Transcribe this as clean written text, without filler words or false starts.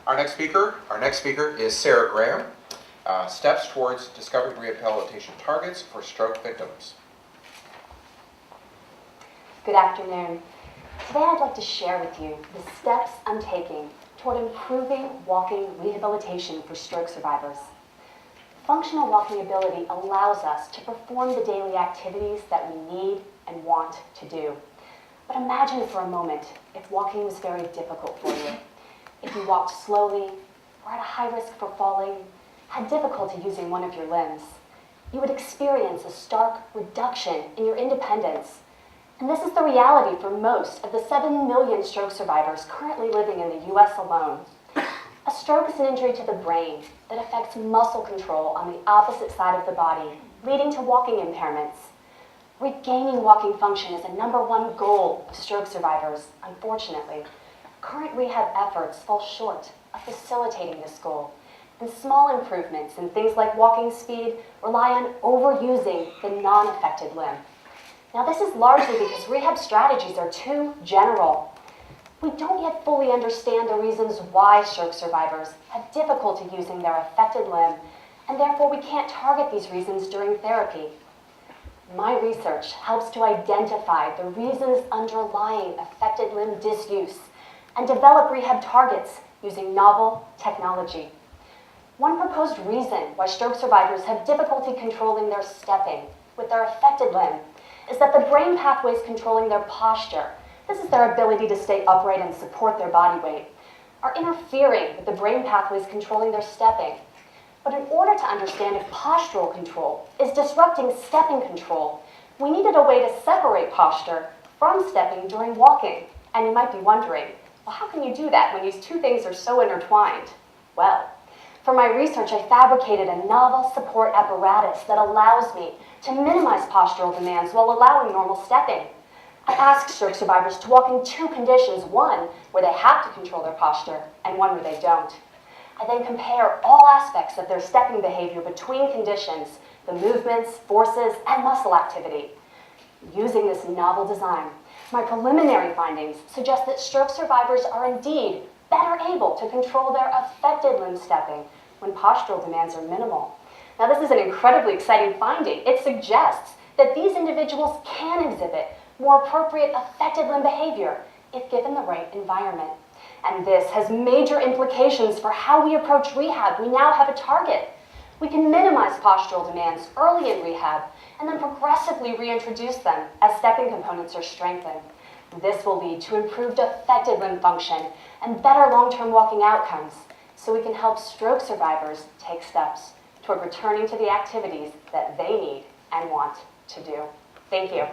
Our next speaker is Sarah Graham, Steps Towards Discovering Rehabilitation Targets for Stroke Victims. Good afternoon. Today I'd like to share with you the steps I'm taking toward improving walking rehabilitation for stroke survivors. Functional walking ability allows us to perform the daily activities that we need and want to do. But imagine for a moment if walking was very difficult for you. If you walked slowly, were at a high risk for falling, had difficulty using one of your limbs, you would experience a stark reduction in your independence. And this is the reality for most of the 7 million stroke survivors currently living in the US alone. A stroke is an injury to the brain that affects muscle control on the opposite side of the body, leading to walking impairments. Regaining walking function is the #1 goal of stroke survivors. Unfortunately, current rehab efforts fall short of facilitating this goal, and small improvements in things like walking speed rely on overusing the non-affected limb. Now, this is largely because rehab strategies are too general. We don't yet fully understand the reasons why stroke survivors have difficulty using their affected limb, and therefore we can't target these reasons during therapy. My research helps to identify the reasons underlying affected limb disuse and develop rehab targets using novel technology. One proposed reason why stroke survivors have difficulty controlling their stepping with their affected limb is that the brain pathways controlling their posture, this is their ability to stay upright and support their body weight, are interfering with the brain pathways controlling their stepping. But in order to understand if postural control is disrupting stepping control, we needed a way to separate posture from stepping during walking. And you might be wondering, well, how can you do that when these two things are so intertwined? Well, for my research, I fabricated a novel support apparatus that allows me to minimize postural demands while allowing normal stepping. I asked stroke survivors to walk in 2 conditions, one where they have to control their posture and one where they don't. I then compare all aspects of their stepping behavior between conditions, the movements, forces, and muscle activity. Using this novel design, my preliminary findings suggest that stroke survivors are indeed better able to control their affected limb stepping when postural demands are minimal. Now, this is an incredibly exciting finding. It suggests that these individuals can exhibit more appropriate affected limb behavior if given the right environment. And this has major implications for how we approach rehab. We now have a target. We can minimize postural demands early in rehab and then progressively reintroduce them as stepping components are strengthened. This will lead to improved affected limb function and better long-term walking outcomes, so we can help stroke survivors take steps toward returning to the activities that they need and want to do. Thank you.